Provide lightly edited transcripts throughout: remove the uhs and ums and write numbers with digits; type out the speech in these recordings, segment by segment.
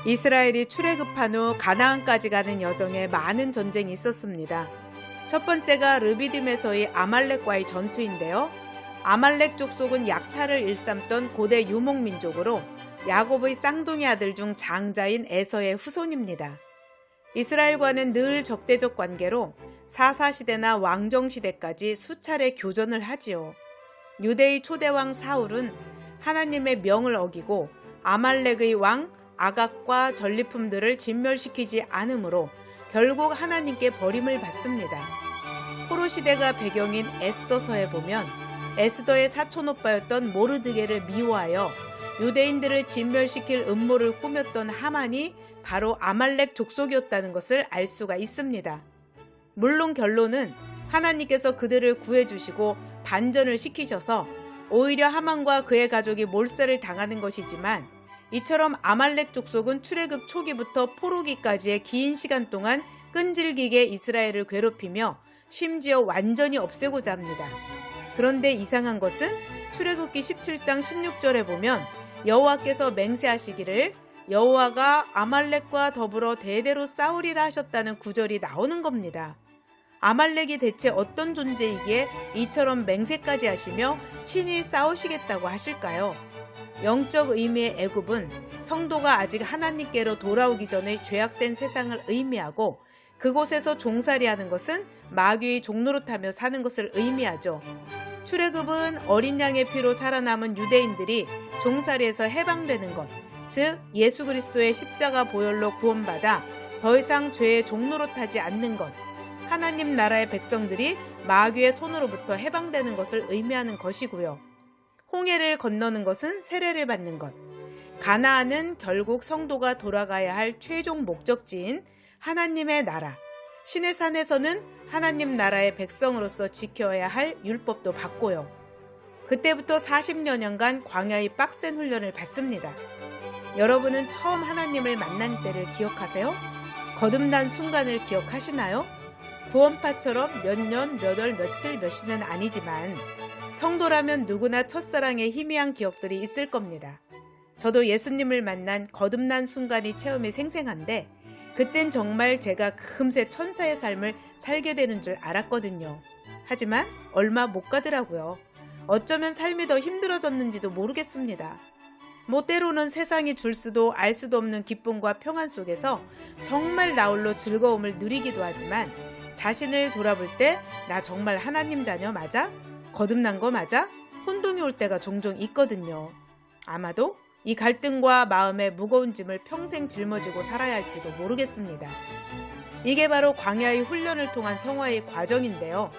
이스라엘이 출애굽한 후 가나안까지 가는 여정에 많은 전쟁이 있었습니다. 첫 번째가 르비딤에서의 아말렉과의 전투인데요. 아말렉 족속은 약탈을 일삼던 고대 유목민족으로 야곱의 쌍둥이 아들 중 장자인 에서의 후손입니다. 이스라엘과는 늘 적대적 관계로 사사시대나 왕정시대까지 수차례 교전을 하지요. 유대의 초대왕 사울은 하나님의 명을 어기고 아말렉의 왕 아각과 전리품들을 진멸시키지 않으므로 결국 하나님께 버림을 받습니다. 포로 시대가 배경인 에스더서에 보면 에스더의 사촌오빠였던 모르드게를 미워하여 유대인들을 진멸시킬 음모를 꾸몄던 하만이 바로 아말렉 족속이었다는 것을 알 수가 있습니다. 물론 결론은 하나님께서 그들을 구해주시고 반전을 시키셔서 오히려 하만과 그의 가족이 몰살을 당하는 것이지만, 이처럼 아말렉 족속은 출애굽 초기부터 포로기까지의 긴 시간 동안 끈질기게 이스라엘을 괴롭히며 심지어 완전히 없애고자 합니다. 그런데 이상한 것은 출애굽기 17장 16절에 보면 여호와께서 맹세하시기를 여호와가 아말렉과 더불어 대대로 싸우리라 하셨다는 구절이 나오는 겁니다. 아말렉이 대체 어떤 존재이기에 이처럼 맹세까지 하시며 친히 싸우시겠다고 하실까요? 영적 의미의 애굽은 성도가 아직 하나님께로 돌아오기 전에 죄악된 세상을 의미하고, 그곳에서 종살이하는 것은 마귀의 종노릇하며 사는 것을 의미하죠. 출애굽은 어린 양의 피로 살아남은 유대인들이 종살이에서 해방되는 것, 즉 예수 그리스도의 십자가 보혈로 구원받아 더 이상 죄의 종노릇하지 않는 것, 하나님 나라의 백성들이 마귀의 손으로부터 해방되는 것을 의미하는 것이고요. 홍해를 건너는 것은 세례를 받는 것, 가나안은 결국 성도가 돌아가야 할 최종 목적지인 하나님의 나라, 시내산에서는 하나님 나라의 백성으로서 지켜야 할 율법도 받고요. 그때부터 40여 년간 광야의 빡센 훈련을 받습니다. 여러분은 처음 하나님을 만난 때를 기억하세요? 거듭난 순간을 기억하시나요? 구원파처럼 몇 년, 몇 월, 며칠, 몇 시는 아니지만 성도라면 누구나 첫사랑의 희미한 기억들이 있을 겁니다. 저도 예수님을 만난 거듭난 순간이 체험이 생생한데, 그땐 정말 제가 금세 천사의 삶을 살게 되는 줄 알았거든요. 하지만 얼마 못 가더라고요. 어쩌면 삶이 더 힘들어졌는지도 모르겠습니다. 때로는 세상이 줄 수도 알 수도 없는 기쁨과 평안 속에서 정말 나홀로 즐거움을 누리기도 하지만, 자신을 돌아볼 때 나 정말 하나님 자녀 맞아? 거듭난 거 맞아? 혼동이 올 때가 종종 있거든요. 아마도 이 갈등과 마음의 무거운 짐을 평생 짊어지고 살아야 할지도 모르겠습니다. 이게 바로 광야의 훈련을 통한 성화의 과정인데요.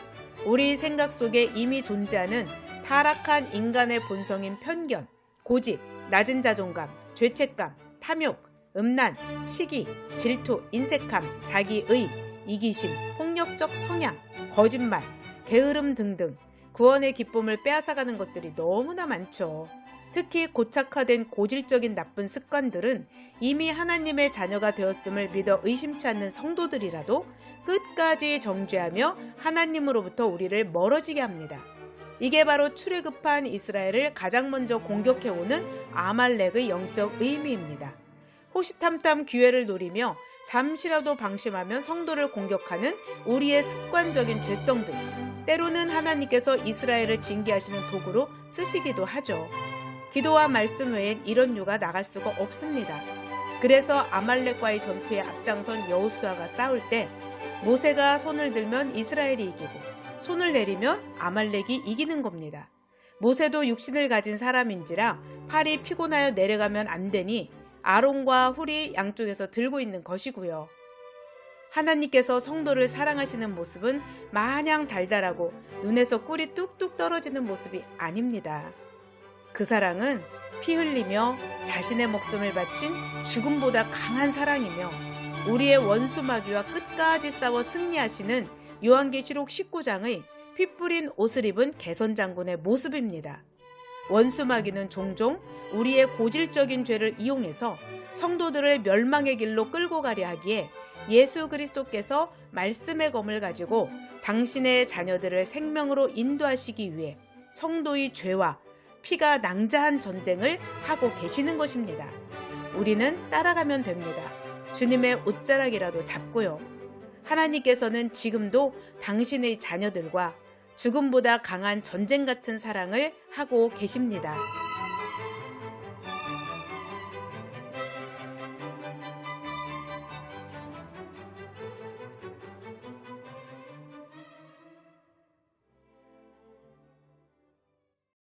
우리 생각 속에 이미 존재하는 타락한 인간의 본성인 편견, 고집, 낮은 자존감, 죄책감, 탐욕, 음란, 시기, 질투, 인색함, 자기의, 이기심, 폭력적 성향, 거짓말, 게으름 등등 구원의 기쁨을 빼앗아가는 것들이 너무나 많죠. 특히 고착화된 고질적인 나쁜 습관들은 이미 하나님의 자녀가 되었음을 믿어 의심치 않는 성도들이라도 끝까지 정죄하며 하나님으로부터 우리를 멀어지게 합니다. 이게 바로 출애굽한 이스라엘을 가장 먼저 공격해오는 아말렉의 영적 의미입니다. 호시탐탐 기회를 노리며 잠시라도 방심하면 성도를 공격하는 우리의 습관적인 죄성들, 때로는 하나님께서 이스라엘을 징계하시는 도구로 쓰시기도 하죠. 기도와 말씀 외엔 이런 유가 나갈 수가 없습니다. 그래서 아말렉과의 전투에 앞장선 여호수아가 싸울 때 모세가 손을 들면 이스라엘이 이기고 손을 내리면 아말렉이 이기는 겁니다. 모세도 육신을 가진 사람인지라 팔이 피곤하여 내려가면 안 되니 아론과 훌이 양쪽에서 들고 있는 것이고요. 하나님께서 성도를 사랑하시는 모습은 마냥 달달하고 눈에서 꿀이 뚝뚝 떨어지는 모습이 아닙니다. 그 사랑은 피 흘리며 자신의 목숨을 바친 죽음보다 강한 사랑이며 우리의 원수 마귀와 끝까지 싸워 승리하시는 요한계시록 19장의 피 뿌린 옷을 입은 개선장군의 모습입니다. 원수 마귀는 종종 우리의 고질적인 죄를 이용해서 성도들을 멸망의 길로 끌고 가려 하기에 예수 그리스도께서 말씀의 검을 가지고 당신의 자녀들을 생명으로 인도하시기 위해 성도의 죄와 피가 낭자한 전쟁을 하고 계시는 것입니다. 우리는 따라가면 됩니다. 주님의 옷자락이라도 잡고요. 하나님께서는 지금도 당신의 자녀들과 죽음보다 강한 전쟁 같은 사랑을 하고 계십니다.